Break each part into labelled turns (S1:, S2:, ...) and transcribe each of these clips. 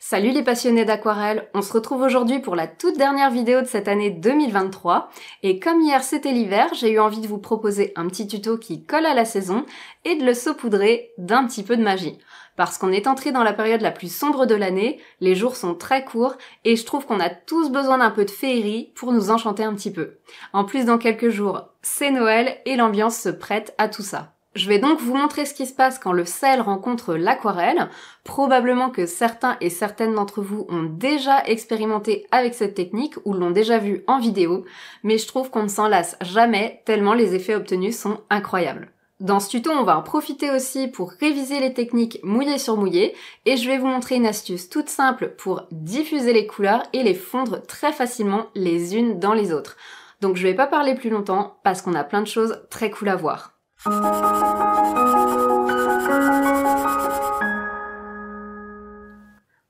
S1: Salut les passionnés d'aquarelle, on se retrouve aujourd'hui pour la toute dernière vidéo de cette année 2023 et comme hier c'était l'hiver, j'ai eu envie de vous proposer un petit tuto qui colle à la saison et de le saupoudrer d'un petit peu de magie. Parce qu'on est entré dans la période la plus sombre de l'année, les jours sont très courts et je trouve qu'on a tous besoin d'un peu de féerie pour nous enchanter un petit peu. En plus dans quelques jours, c'est Noël et l'ambiance se prête à tout ça. Je vais donc vous montrer ce qui se passe quand le sel rencontre l'aquarelle. Probablement que certains et certaines d'entre vous ont déjà expérimenté avec cette technique ou l'ont déjà vu en vidéo, mais je trouve qu'on ne s'en lasse jamais tellement les effets obtenus sont incroyables. Dans ce tuto, on va en profiter aussi pour réviser les techniques mouillé sur mouillé et je vais vous montrer une astuce toute simple pour diffuser les couleurs et les fondre très facilement les unes dans les autres. Donc je vais pas parler plus longtemps parce qu'on a plein de choses très cool à voir.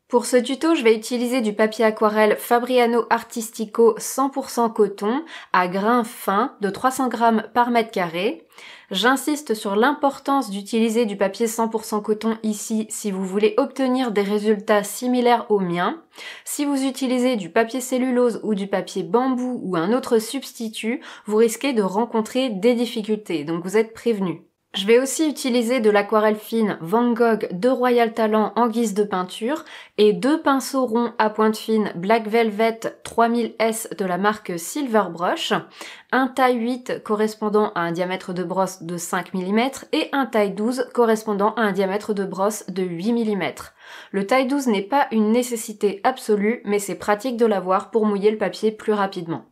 S1: Pour ce tuto, je vais utiliser du papier aquarelle Fabriano Artistico 100% coton à grains fins de 300 g par mètre carré. J'insiste sur l'importance d'utiliser du papier 100% coton ici si vous voulez obtenir des résultats similaires aux miens. Si vous utilisez du papier cellulose ou du papier bambou ou un autre substitut, vous risquez de rencontrer des difficultés, donc vous êtes prévenus. Je vais aussi utiliser de l'aquarelle fine Van Gogh de Royal Talent en guise de peinture et 2 pinceaux ronds à pointe fine Black Velvet 3000S de la marque Silver Brush, un taille 8 correspondant à un diamètre de brosse de 5 mm et un taille 12 correspondant à un diamètre de brosse de 8 mm. Le taille 12 n'est pas une nécessité absolue, mais c'est pratique de l'avoir pour mouiller le papier plus rapidement.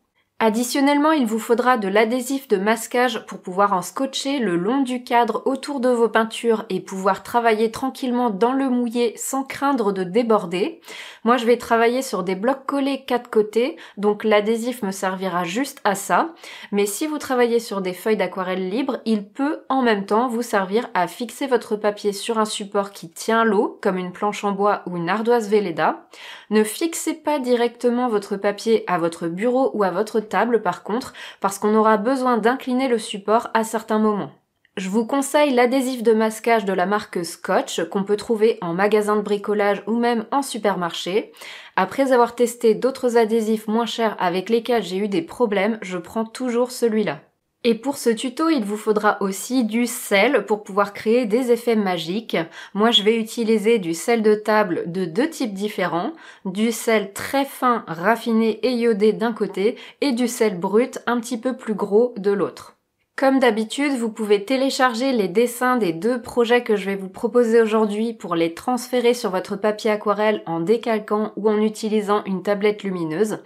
S1: Additionnellement, il vous faudra de l'adhésif de masquage pour pouvoir en scotcher le long du cadre autour de vos peintures et pouvoir travailler tranquillement dans le mouillé sans craindre de déborder. Moi, je vais travailler sur des blocs collés 4 côtés, donc l'adhésif me servira juste à ça. Mais si vous travaillez sur des feuilles d'aquarelle libre, il peut en même temps vous servir à fixer votre papier sur un support qui tient l'eau, comme une planche en bois ou une ardoise Velleda. Ne fixez pas directement votre papier à votre bureau ou à votre table par contre, parce qu'on aura besoin d'incliner le support à certains moments. Je vous conseille l'adhésif de masquage de la marque Scotch qu'on peut trouver en magasin de bricolage ou même en supermarché. Après avoir testé d'autres adhésifs moins chers avec lesquels j'ai eu des problèmes, je prends toujours celui-là. Et pour ce tuto, il vous faudra aussi du sel pour pouvoir créer des effets magiques. Moi, je vais utiliser du sel de table de 2 types différents, du sel très fin, raffiné et iodé d'un côté et du sel brut un petit peu plus gros de l'autre. Comme d'habitude, vous pouvez télécharger les dessins des 2 projets que je vais vous proposer aujourd'hui pour les transférer sur votre papier aquarelle en décalquant ou en utilisant une tablette lumineuse.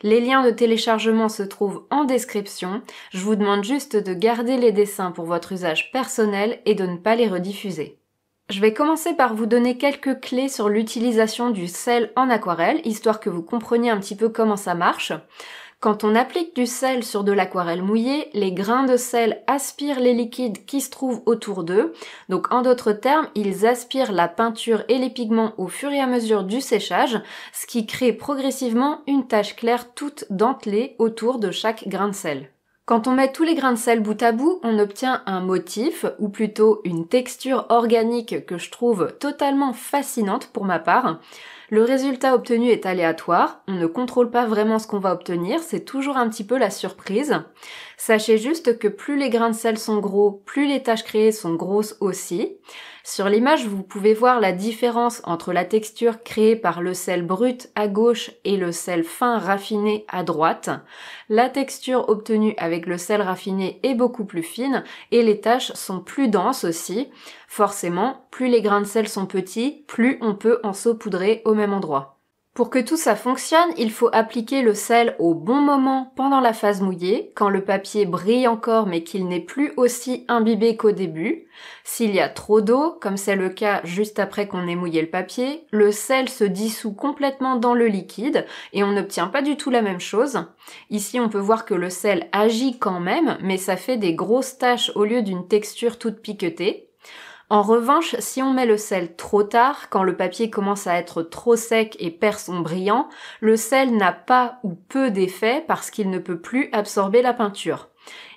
S1: Les liens de téléchargement se trouvent en description. Je vous demande juste de garder les dessins pour votre usage personnel et de ne pas les rediffuser. Je vais commencer par vous donner quelques clés sur l'utilisation du sel en aquarelle, histoire que vous compreniez un petit peu comment ça marche. Quand on applique du sel sur de l'aquarelle mouillée, les grains de sel aspirent les liquides qui se trouvent autour d'eux. Donc en d'autres termes, ils aspirent la peinture et les pigments au fur et à mesure du séchage, ce qui crée progressivement une tache claire toute dentelée autour de chaque grain de sel. Quand on met tous les grains de sel bout à bout, on obtient un motif, ou plutôt une texture organique que je trouve totalement fascinante pour ma part. Le résultat obtenu est aléatoire, on ne contrôle pas vraiment ce qu'on va obtenir, c'est toujours un petit peu la surprise. Sachez juste que plus les grains de sel sont gros, plus les taches créées sont grosses aussi. Sur l'image, vous pouvez voir la différence entre la texture créée par le sel brut à gauche et le sel fin raffiné à droite. La texture obtenue avec le sel raffiné est beaucoup plus fine et les taches sont plus denses aussi. Forcément, plus les grains de sel sont petits, plus on peut en saupoudrer au même endroit. Pour que tout ça fonctionne, il faut appliquer le sel au bon moment pendant la phase mouillée, quand le papier brille encore mais qu'il n'est plus aussi imbibé qu'au début. S'il y a trop d'eau, comme c'est le cas juste après qu'on ait mouillé le papier, le sel se dissout complètement dans le liquide et on n'obtient pas du tout la même chose. Ici, on peut voir que le sel agit quand même, mais ça fait des grosses taches au lieu d'une texture toute piquetée. En revanche, si on met le sel trop tard, quand le papier commence à être trop sec et perd son brillant, le sel n'a pas ou peu d'effet parce qu'il ne peut plus absorber la peinture.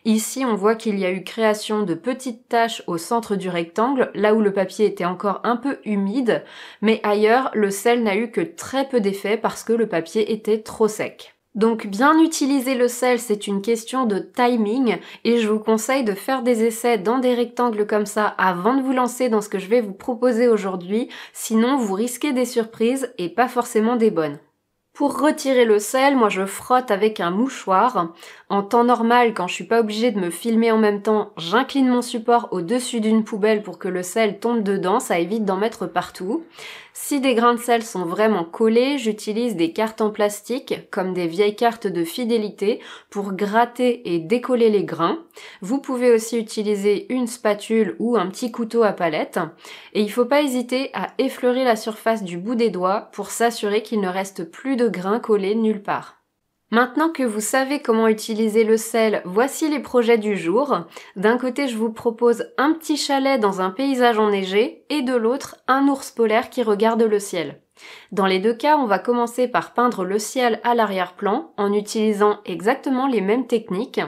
S1: Ici, on voit qu'il y a eu création de petites taches au centre du rectangle, là où le papier était encore un peu humide, mais ailleurs, le sel n'a eu que très peu d'effet parce que le papier était trop sec. Donc bien utiliser le sel, c'est une question de timing et je vous conseille de faire des essais dans des rectangles comme ça avant de vous lancer dans ce que je vais vous proposer aujourd'hui, sinon vous risquez des surprises et pas forcément des bonnes. Pour retirer le sel, moi je frotte avec un mouchoir. En temps normal, quand je suis pas obligée de me filmer en même temps, j'incline mon support au-dessus d'une poubelle pour que le sel tombe dedans, ça évite d'en mettre partout. Si des grains de sel sont vraiment collés, j'utilise des cartes en plastique, comme des vieilles cartes de fidélité, pour gratter et décoller les grains. Vous pouvez aussi utiliser une spatule ou un petit couteau à palette. Et il faut pas hésiter à effleurer la surface du bout des doigts pour s'assurer qu'il ne reste plus de grains collés nulle part. Maintenant que vous savez comment utiliser le sel, voici les projets du jour. D'un côté, je vous propose un petit chalet dans un paysage enneigé et de l'autre, un ours polaire qui regarde le ciel. Dans les deux cas, on va commencer par peindre le ciel à l'arrière-plan en utilisant exactement les mêmes techniques.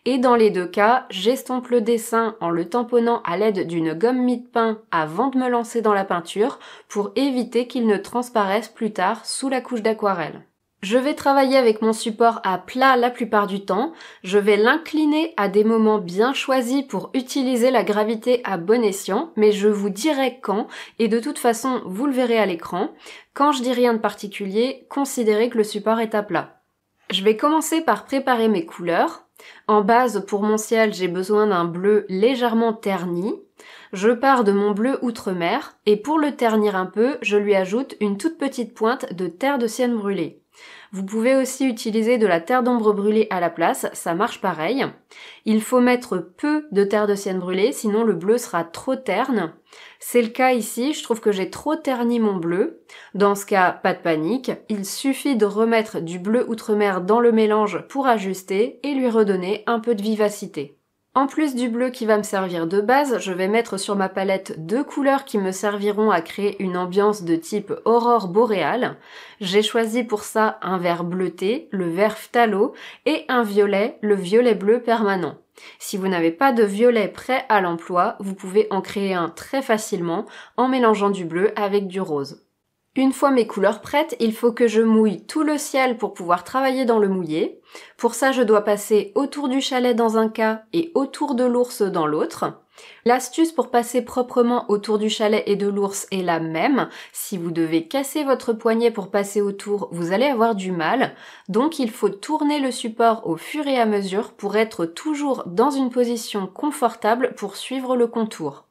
S1: Et dans les deux cas, j'estompe le dessin en le tamponnant à l'aide d'une gomme mie-de-pain avant de me lancer dans la peinture pour éviter qu'il ne transparaisse plus tard sous la couche d'aquarelle. Je vais travailler avec mon support à plat la plupart du temps. Je vais l'incliner à des moments bien choisis pour utiliser la gravité à bon escient, mais je vous dirai quand, et de toute façon, vous le verrez à l'écran. Quand je dis rien de particulier, considérez que le support est à plat. Je vais commencer par préparer mes couleurs. En base, pour mon ciel, j'ai besoin d'un bleu légèrement terni. Je pars de mon bleu outre-mer, et pour le ternir un peu, je lui ajoute une toute petite pointe de terre de sienne brûlée. Vous pouvez aussi utiliser de la terre d'ombre brûlée à la place, ça marche pareil. Il faut mettre peu de terre de sienne brûlée, sinon le bleu sera trop terne. C'est le cas ici, je trouve que j'ai trop terni mon bleu. Dans ce cas, pas de panique, il suffit de remettre du bleu outre-mer dans le mélange pour ajuster et lui redonner un peu de vivacité. En plus du bleu qui va me servir de base, je vais mettre sur ma palette deux couleurs qui me serviront à créer une ambiance de type aurore boréale. J'ai choisi pour ça un vert bleuté, le vert phthalo, et un violet, le violet bleu permanent. Si vous n'avez pas de violet prêt à l'emploi, vous pouvez en créer un très facilement en mélangeant du bleu avec du rose. Une fois mes couleurs prêtes, il faut que je mouille tout le ciel pour pouvoir travailler dans le mouillé. Pour ça, je dois passer autour du chalet dans un cas et autour de l'ours dans l'autre. L'astuce pour passer proprement autour du chalet et de l'ours est la même. Si vous devez casser votre poignet pour passer autour, vous allez avoir du mal. Donc il faut tourner le support au fur et à mesure pour être toujours dans une position confortable pour suivre le contour.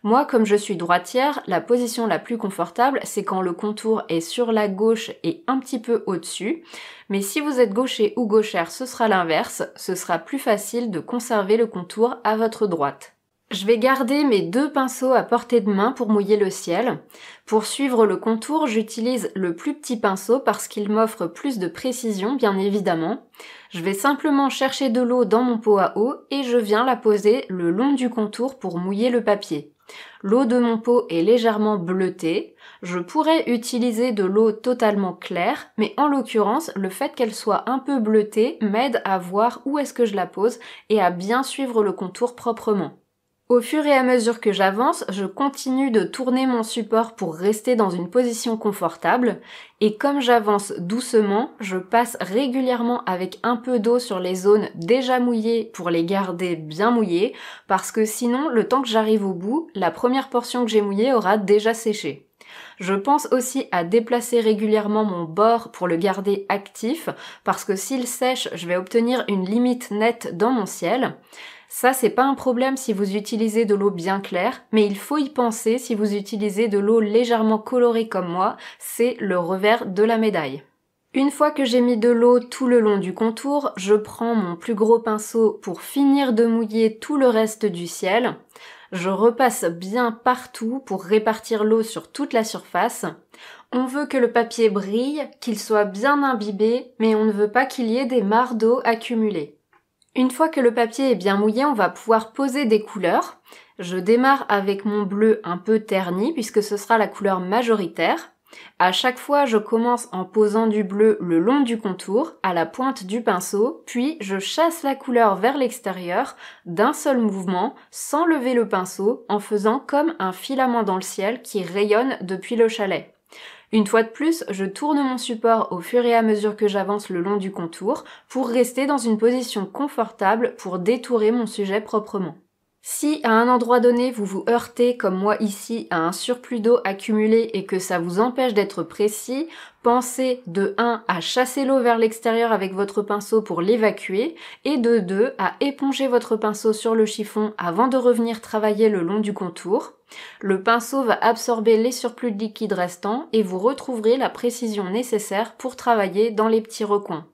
S1: Moi, comme je suis droitière, la position la plus confortable, c'est quand le contour est sur la gauche et un petit peu au-dessus. Mais si vous êtes gaucher ou gauchère, ce sera l'inverse. Ce sera plus facile de conserver le contour à votre droite. Je vais garder mes deux pinceaux à portée de main pour mouiller le ciel. Pour suivre le contour, j'utilise le plus petit pinceau parce qu'il m'offre plus de précision, bien évidemment. Je vais simplement chercher de l'eau dans mon pot à eau et je viens la poser le long du contour pour mouiller le papier. L'eau de mon pot est légèrement bleutée. Je pourrais utiliser de l'eau totalement claire, mais en l'occurrence, le fait qu'elle soit un peu bleutée m'aide à voir où est-ce que je la pose et à bien suivre le contour proprement. Au fur et à mesure que j'avance, je continue de tourner mon support pour rester dans une position confortable et comme j'avance doucement, je passe régulièrement avec un peu d'eau sur les zones déjà mouillées pour les garder bien mouillées parce que sinon, le temps que j'arrive au bout, la première portion que j'ai mouillée aura déjà séché. Je pense aussi à déplacer régulièrement mon bord pour le garder actif parce que s'il sèche, je vais obtenir une limite nette dans mon ciel. Ça, c'est pas un problème si vous utilisez de l'eau bien claire, mais il faut y penser si vous utilisez de l'eau légèrement colorée comme moi, c'est le revers de la médaille. Une fois que j'ai mis de l'eau tout le long du contour, je prends mon plus gros pinceau pour finir de mouiller tout le reste du ciel. Je repasse bien partout pour répartir l'eau sur toute la surface. On veut que le papier brille, qu'il soit bien imbibé, mais on ne veut pas qu'il y ait des mares d'eau accumulées. Une fois que le papier est bien mouillé, on va pouvoir poser des couleurs. Je démarre avec mon bleu un peu terni puisque ce sera la couleur majoritaire. À chaque fois, je commence en posant du bleu le long du contour, à la pointe du pinceau, puis je chasse la couleur vers l'extérieur d'un seul mouvement, sans lever le pinceau, en faisant comme un filament dans le ciel qui rayonne depuis le chalet. Une fois de plus, je tourne mon support au fur et à mesure que j'avance le long du contour pour rester dans une position confortable pour détourer mon sujet proprement. Si à un endroit donné vous vous heurtez comme moi ici à un surplus d'eau accumulé et que ça vous empêche d'être précis, pensez de 1 à chasser l'eau vers l'extérieur avec votre pinceau pour l'évacuer et de 2 à éponger votre pinceau sur le chiffon avant de revenir travailler le long du contour. Le pinceau va absorber les surplus de liquide restants et vous retrouverez la précision nécessaire pour travailler dans les petits recoins.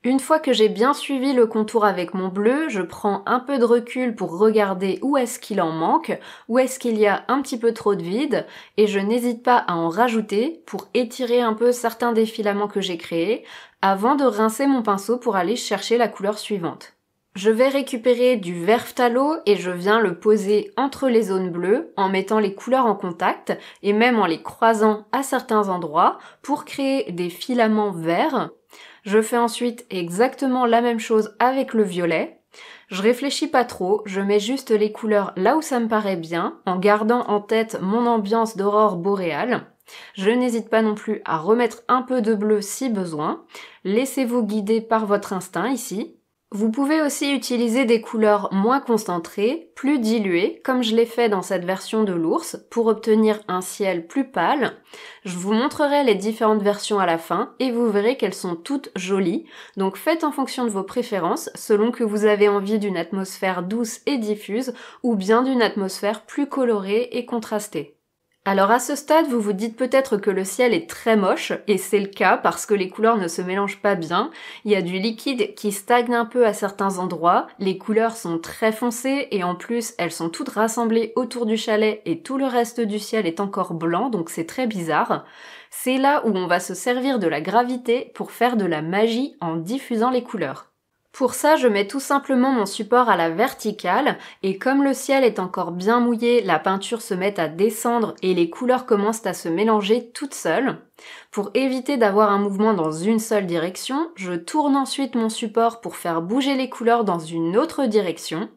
S1: Une fois que j'ai bien suivi le contour avec mon bleu, je prends un peu de recul pour regarder où est-ce qu'il en manque, où est-ce qu'il y a un petit peu trop de vide, et je n'hésite pas à en rajouter pour étirer un peu certains des filaments que j'ai créés, avant de rincer mon pinceau pour aller chercher la couleur suivante. Je vais récupérer du vert phthalo et je viens le poser entre les zones bleues en mettant les couleurs en contact et même en les croisant à certains endroits pour créer des filaments verts. Je fais ensuite exactement la même chose avec le violet. Je réfléchis pas trop, je mets juste les couleurs là où ça me paraît bien, en gardant en tête mon ambiance d'aurore boréale. Je n'hésite pas non plus à remettre un peu de bleu si besoin. Laissez-vous guider par votre instinct ici. Vous pouvez aussi utiliser des couleurs moins concentrées, plus diluées, comme je l'ai fait dans cette version de l'ours, pour obtenir un ciel plus pâle. Je vous montrerai les différentes versions à la fin et vous verrez qu'elles sont toutes jolies, donc faites en fonction de vos préférences, selon que vous avez envie d'une atmosphère douce et diffuse ou bien d'une atmosphère plus colorée et contrastée. Alors à ce stade, vous vous dites peut-être que le ciel est très moche, et c'est le cas parce que les couleurs ne se mélangent pas bien. Il y a du liquide qui stagne un peu à certains endroits, les couleurs sont très foncées et en plus elles sont toutes rassemblées autour du chalet et tout le reste du ciel est encore blanc, donc c'est très bizarre. C'est là où on va se servir de la gravité pour faire de la magie en diffusant les couleurs. Pour ça, je mets tout simplement mon support à la verticale et comme le ciel est encore bien mouillé, la peinture se met à descendre et les couleurs commencent à se mélanger toutes seules. Pour éviter d'avoir un mouvement dans une seule direction, je tourne ensuite mon support pour faire bouger les couleurs dans une autre direction.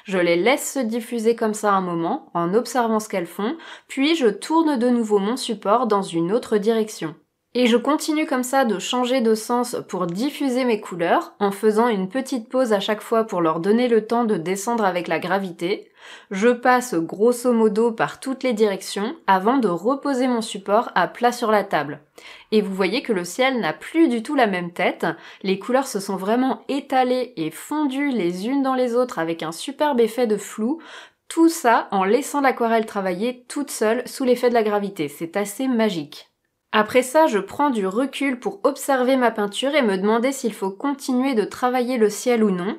S1: Je les laisse se diffuser comme ça un moment, en observant ce qu'elles font, puis je tourne de nouveau mon support dans une autre direction. Et je continue comme ça de changer de sens pour diffuser mes couleurs, en faisant une petite pause à chaque fois pour leur donner le temps de descendre avec la gravité. Je passe grosso modo par toutes les directions avant de reposer mon support à plat sur la table. Et vous voyez que le ciel n'a plus du tout la même tête, les couleurs se sont vraiment étalées et fondues les unes dans les autres avec un superbe effet de flou, tout ça en laissant l'aquarelle travailler toute seule sous l'effet de la gravité, c'est assez magique. Après ça, je prends du recul pour observer ma peinture et me demander s'il faut continuer de travailler le ciel ou non.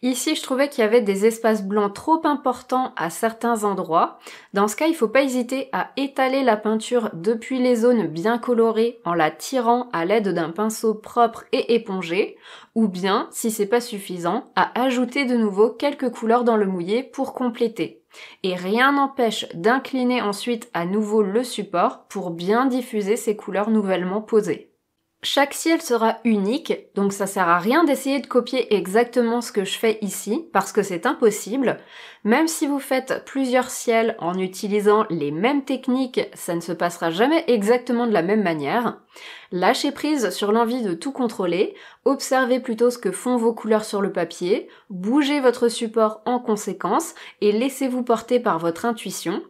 S1: Ici, je trouvais qu'il y avait des espaces blancs trop importants à certains endroits. Dans ce cas, il faut pas hésiter à étaler la peinture depuis les zones bien colorées en la tirant à l'aide d'un pinceau propre et épongé, ou bien, si c'est pas suffisant, à ajouter de nouveau quelques couleurs dans le mouillé pour compléter. Et rien n'empêche d'incliner ensuite à nouveau le support pour bien diffuser ces couleurs nouvellement posées. Chaque ciel sera unique, donc ça sert à rien d'essayer de copier exactement ce que je fais ici, parce que c'est impossible. Même si vous faites plusieurs ciels en utilisant les mêmes techniques, ça ne se passera jamais exactement de la même manière. Lâchez prise sur l'envie de tout contrôler, observez plutôt ce que font vos couleurs sur le papier, bougez votre support en conséquence et laissez-vous porter par votre intuition.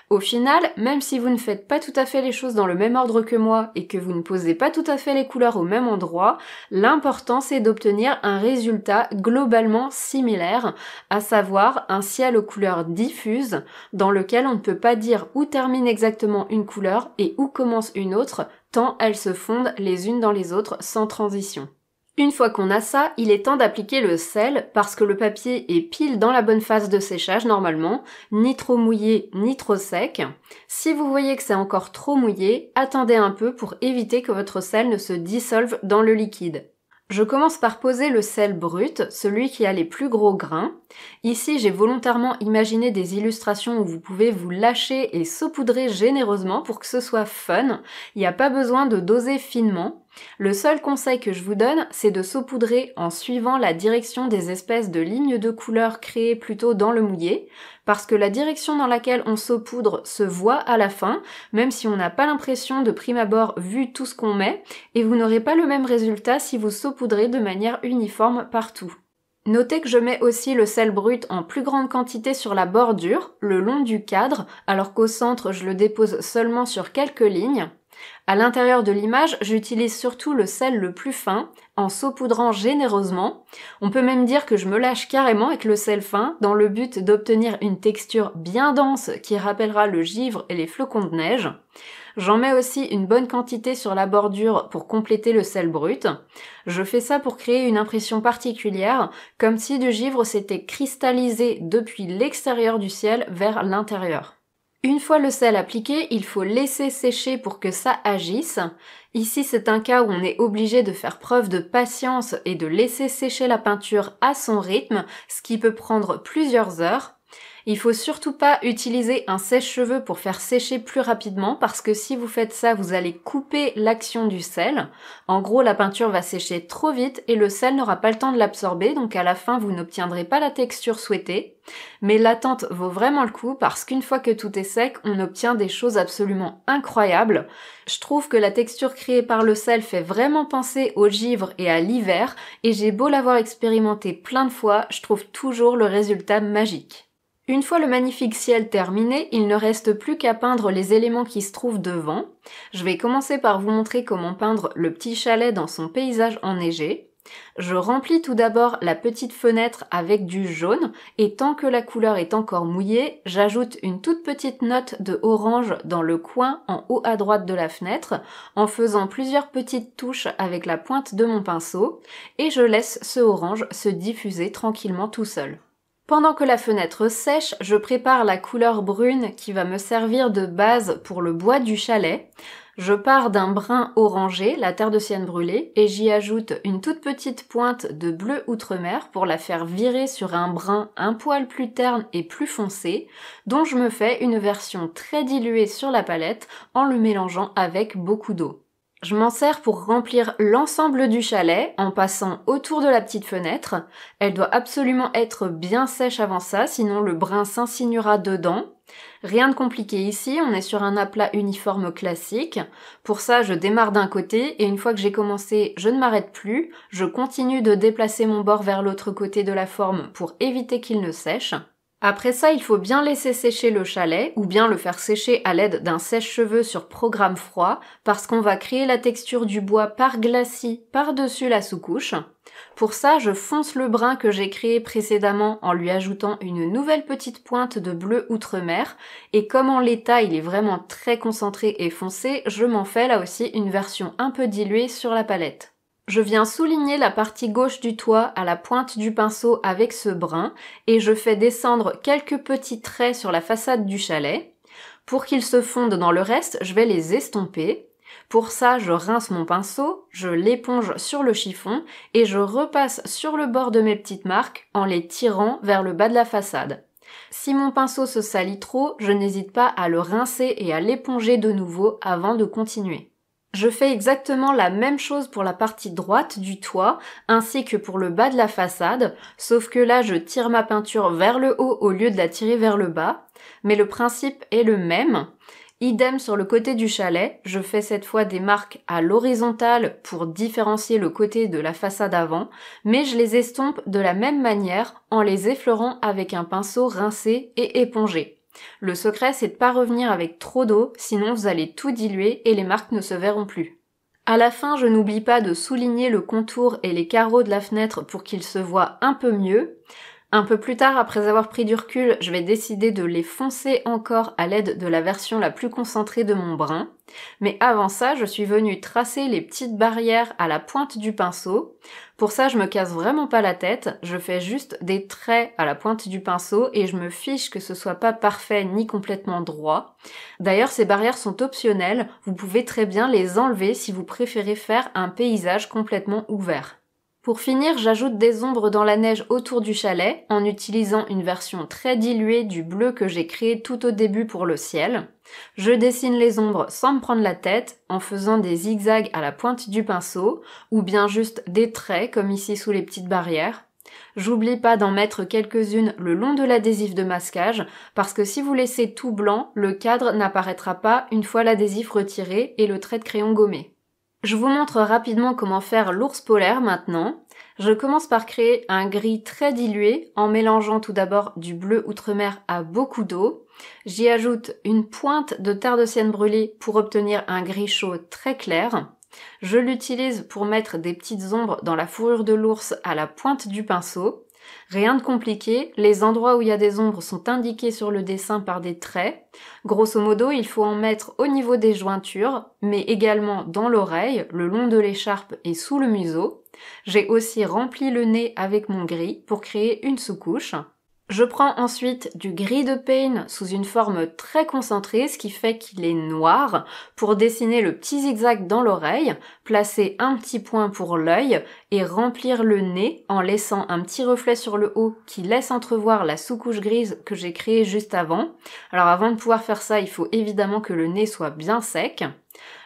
S1: Au final, même si vous ne faites pas tout à fait les choses dans le même ordre que moi et que vous ne posez pas tout à fait les couleurs au même endroit, l'important c'est d'obtenir un résultat globalement similaire, à savoir un ciel aux couleurs diffuses dans lequel on ne peut pas dire où termine exactement une couleur et où commence une autre, tant elles se fondent les unes dans les autres sans transition. Une fois qu'on a ça, il est temps d'appliquer le sel parce que le papier est pile dans la bonne phase de séchage normalement, ni trop mouillé ni trop sec. Si vous voyez que c'est encore trop mouillé, attendez un peu pour éviter que votre sel ne se dissolve dans le liquide. Je commence par poser le sel brut, celui qui a les plus gros grains. Ici, j'ai volontairement imaginé des illustrations où vous pouvez vous lâcher et saupoudrer généreusement pour que ce soit fun. Il n'y a pas besoin de doser finement. Le seul conseil que je vous donne, c'est de saupoudrer en suivant la direction des espèces de lignes de couleur créées plutôt dans le mouillé, parce que la direction dans laquelle on saupoudre se voit à la fin, même si on n'a pas l'impression de prime abord vu tout ce qu'on met, et vous n'aurez pas le même résultat si vous saupoudrez de manière uniforme partout. Notez que je mets aussi le sel brut en plus grande quantité sur la bordure, le long du cadre, alors qu'au centre je le dépose seulement sur quelques lignes. À l'intérieur de l'image, j'utilise surtout le sel le plus fin, en saupoudrant généreusement. On peut même dire que je me lâche carrément avec le sel fin, dans le but d'obtenir une texture bien dense qui rappellera le givre et les flocons de neige. J'en mets aussi une bonne quantité sur la bordure pour compléter le sel brut. Je fais ça pour créer une impression particulière, comme si du givre s'était cristallisé depuis l'extérieur du ciel vers l'intérieur. Une fois le sel appliqué, il faut laisser sécher pour que ça agisse. Ici, c'est un cas où on est obligé de faire preuve de patience et de laisser sécher la peinture à son rythme, ce qui peut prendre plusieurs heures. Il faut surtout pas utiliser un sèche-cheveux pour faire sécher plus rapidement parce que si vous faites ça, vous allez couper l'action du sel. En gros, la peinture va sécher trop vite et le sel n'aura pas le temps de l'absorber, donc à la fin, vous n'obtiendrez pas la texture souhaitée. Mais l'attente vaut vraiment le coup parce qu'une fois que tout est sec, on obtient des choses absolument incroyables. Je trouve que la texture créée par le sel fait vraiment penser au givre et à l'hiver et j'ai beau l'avoir expérimenté plein de fois, je trouve toujours le résultat magique. Une fois le magnifique ciel terminé, il ne reste plus qu'à peindre les éléments qui se trouvent devant. Je vais commencer par vous montrer comment peindre le petit chalet dans son paysage enneigé. Je remplis tout d'abord la petite fenêtre avec du jaune et tant que la couleur est encore mouillée, j'ajoute une toute petite note de orange dans le coin en haut à droite de la fenêtre en faisant plusieurs petites touches avec la pointe de mon pinceau et je laisse ce orange se diffuser tranquillement tout seul. Pendant que la fenêtre sèche, je prépare la couleur brune qui va me servir de base pour le bois du chalet. Je pars d'un brun orangé, la terre de sienne brûlée, et j'y ajoute une toute petite pointe de bleu outre-mer pour la faire virer sur un brun un poil plus terne et plus foncé, dont je me fais une version très diluée sur la palette en le mélangeant avec beaucoup d'eau. Je m'en sers pour remplir l'ensemble du chalet en passant autour de la petite fenêtre. Elle doit absolument être bien sèche avant ça, sinon le brun s'insinuera dedans. Rien de compliqué ici, on est sur un aplat uniforme classique. Pour ça, je démarre d'un côté et une fois que j'ai commencé, je ne m'arrête plus. Je continue de déplacer mon bord vers l'autre côté de la forme pour éviter qu'il ne sèche. Après ça, il faut bien laisser sécher le chalet ou bien le faire sécher à l'aide d'un sèche-cheveux sur programme froid parce qu'on va créer la texture du bois par glacis par-dessus la sous-couche. Pour ça, je fonce le brun que j'ai créé précédemment en lui ajoutant une nouvelle petite pointe de bleu outre-mer et comme en l'état il est vraiment très concentré et foncé, je m'en fais là aussi une version un peu diluée sur la palette. Je viens souligner la partie gauche du toit à la pointe du pinceau avec ce brun et je fais descendre quelques petits traits sur la façade du chalet. Pour qu'ils se fondent dans le reste, je vais les estomper. Pour ça, je rince mon pinceau, je l'éponge sur le chiffon et je repasse sur le bord de mes petites marques en les tirant vers le bas de la façade. Si mon pinceau se salit trop, je n'hésite pas à le rincer et à l'éponger de nouveau avant de continuer. Je fais exactement la même chose pour la partie droite du toit ainsi que pour le bas de la façade, sauf que là je tire ma peinture vers le haut au lieu de la tirer vers le bas, mais le principe est le même. Idem sur le côté du chalet, je fais cette fois des marques à l'horizontale pour différencier le côté de la façade avant, mais je les estompe de la même manière en les effleurant avec un pinceau rincé et épongé. Le secret, c'est de pas revenir avec trop d'eau, sinon vous allez tout diluer et les marques ne se verront plus. À la fin, je n'oublie pas de souligner le contour et les carreaux de la fenêtre pour qu'ils se voient un peu mieux. Un peu plus tard, après avoir pris du recul, je vais décider de les foncer encore à l'aide de la version la plus concentrée de mon brun. Mais avant ça, je suis venue tracer les petites barrières à la pointe du pinceau. Pour ça, je me casse vraiment pas la tête, je fais juste des traits à la pointe du pinceau et je me fiche que ce soit pas parfait ni complètement droit. D'ailleurs, ces barrières sont optionnelles, vous pouvez très bien les enlever si vous préférez faire un paysage complètement ouvert. Pour finir, j'ajoute des ombres dans la neige autour du chalet en utilisant une version très diluée du bleu que j'ai créé tout au début pour le ciel. Je dessine les ombres sans me prendre la tête en faisant des zigzags à la pointe du pinceau ou bien juste des traits comme ici sous les petites barrières. J'oublie pas d'en mettre quelques-unes le long de l'adhésif de masquage parce que si vous laissez tout blanc, le cadre n'apparaîtra pas une fois l'adhésif retiré et le trait de crayon gommé. Je vous montre rapidement comment faire l'ours polaire maintenant. Je commence par créer un gris très dilué en mélangeant tout d'abord du bleu outre-mer à beaucoup d'eau. J'y ajoute une pointe de terre de sienne brûlée pour obtenir un gris chaud très clair. Je l'utilise pour mettre des petites ombres dans la fourrure de l'ours à la pointe du pinceau. Rien de compliqué, les endroits où il y a des ombres sont indiqués sur le dessin par des traits. Grosso modo, il faut en mettre au niveau des jointures, mais également dans l'oreille, le long de l'écharpe et sous le museau. J'ai aussi rempli le nez avec mon gris pour créer une sous-couche. Je prends ensuite du gris de paint sous une forme très concentrée, ce qui fait qu'il est noir, pour dessiner le petit zigzag dans l'oreille, placer un petit point pour l'œil et remplir le nez en laissant un petit reflet sur le haut qui laisse entrevoir la sous-couche grise que j'ai créée juste avant. Alors avant de pouvoir faire ça, il faut évidemment que le nez soit bien sec.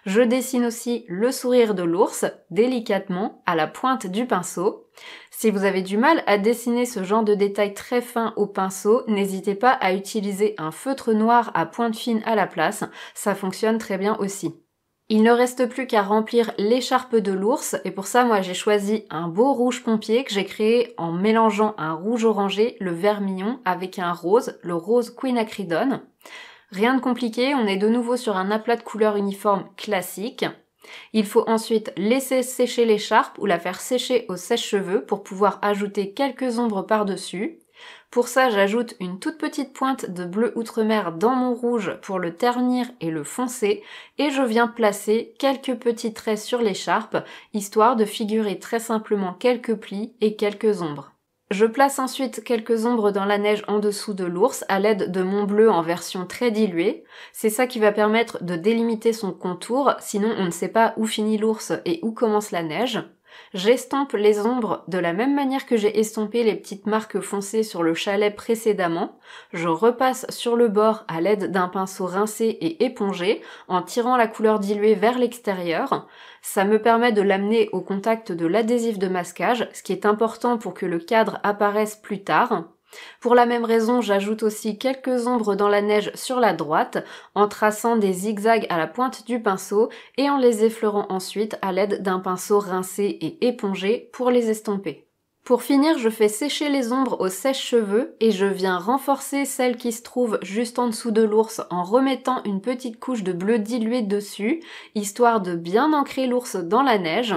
S1: Je dessine aussi le sourire de l'ours, délicatement, à la pointe du pinceau. Si vous avez du mal à dessiner ce genre de détails très fins au pinceau, n'hésitez pas à utiliser un feutre noir à pointe fine à la place, ça fonctionne très bien aussi. Il ne reste plus qu'à remplir l'écharpe de l'ours, et pour ça, moi j'ai choisi un beau rouge pompier que j'ai créé en mélangeant un rouge orangé, le vermillon, avec un rose, le rose quinacridone. Rien de compliqué, on est de nouveau sur un aplat de couleurs uniforme classique. Il faut ensuite laisser sécher l'écharpe ou la faire sécher au sèche-cheveux pour pouvoir ajouter quelques ombres par-dessus. Pour ça, j'ajoute une toute petite pointe de bleu outre-mer dans mon rouge pour le ternir et le foncer et je viens placer quelques petits traits sur l'écharpe, histoire de figurer très simplement quelques plis et quelques ombres. Je place ensuite quelques ombres dans la neige en dessous de l'ours à l'aide de mon bleu en version très diluée. C'est ça qui va permettre de délimiter son contour, sinon on ne sait pas où finit l'ours et où commence la neige. J'estompe les ombres de la même manière que j'ai estompé les petites marques foncées sur le chalet précédemment. Je repasse sur le bord à l'aide d'un pinceau rincé et épongé en tirant la couleur diluée vers l'extérieur. Ça me permet de l'amener au contact de l'adhésif de masquage, ce qui est important pour que le cadre apparaisse plus tard. Pour la même raison, j'ajoute aussi quelques ombres dans la neige sur la droite en traçant des zigzags à la pointe du pinceau et en les effleurant ensuite à l'aide d'un pinceau rincé et épongé pour les estomper. Pour finir, je fais sécher les ombres au sèche-cheveux et je viens renforcer celles qui se trouvent juste en dessous de l'ours en remettant une petite couche de bleu dilué dessus, histoire de bien ancrer l'ours dans la neige.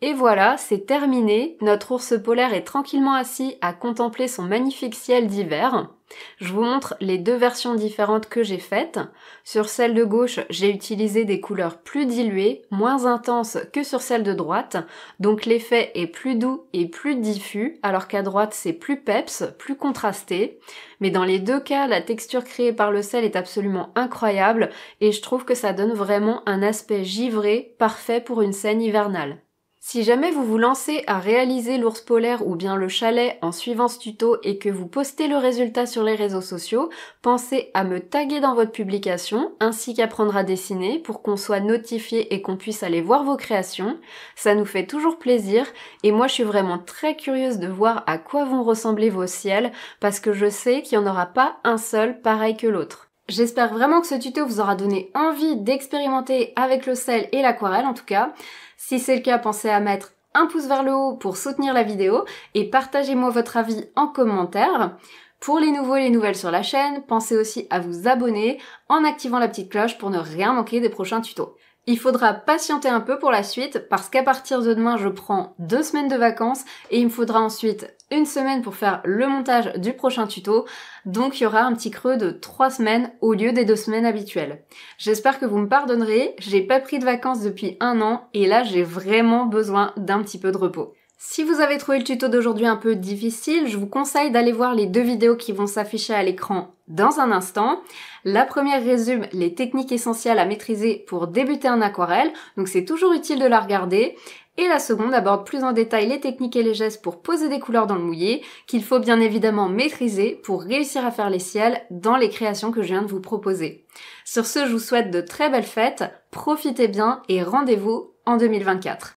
S1: Et voilà, c'est terminé, notre ours polaire est tranquillement assis à contempler son magnifique ciel d'hiver. Je vous montre les deux versions différentes que j'ai faites. Sur celle de gauche, j'ai utilisé des couleurs plus diluées, moins intenses que sur celle de droite, donc l'effet est plus doux et plus diffus, alors qu'à droite c'est plus peps, plus contrasté. Mais dans les deux cas, la texture créée par le sel est absolument incroyable et je trouve que ça donne vraiment un aspect givré, parfait pour une scène hivernale. Si jamais vous vous lancez à réaliser l'ours polaire ou bien le chalet en suivant ce tuto et que vous postez le résultat sur les réseaux sociaux, pensez à me taguer dans votre publication ainsi qu'apprendre à dessiner pour qu'on soit notifié et qu'on puisse aller voir vos créations. Ça nous fait toujours plaisir et moi je suis vraiment très curieuse de voir à quoi vont ressembler vos ciels parce que je sais qu'il n'y en aura pas un seul pareil que l'autre. J'espère vraiment que ce tuto vous aura donné envie d'expérimenter avec le sel et l'aquarelle en tout cas. Si c'est le cas, pensez à mettre un pouce vers le haut pour soutenir la vidéo et partagez-moi votre avis en commentaire. Pour les nouveaux et les nouvelles sur la chaîne, pensez aussi à vous abonner en activant la petite cloche pour ne rien manquer des prochains tutos. Il faudra patienter un peu pour la suite parce qu'à partir de demain, je prends 2 semaines de vacances et il me faudra ensuite 1 semaine pour faire le montage du prochain tuto. Donc il y aura un petit creux de 3 semaines au lieu des 2 semaines habituelles. J'espère que vous me pardonnerez, j'ai pas pris de vacances depuis 1 an et là j'ai vraiment besoin d'un petit peu de repos. Si vous avez trouvé le tuto d'aujourd'hui un peu difficile, je vous conseille d'aller voir les 2 vidéos qui vont s'afficher à l'écran dans un instant. La première résume les techniques essentielles à maîtriser pour débuter en aquarelle, donc c'est toujours utile de la regarder. Et la seconde aborde plus en détail les techniques et les gestes pour poser des couleurs dans le mouillé, qu'il faut bien évidemment maîtriser pour réussir à faire les ciels dans les créations que je viens de vous proposer. Sur ce, je vous souhaite de très belles fêtes, profitez bien et rendez-vous en 2024.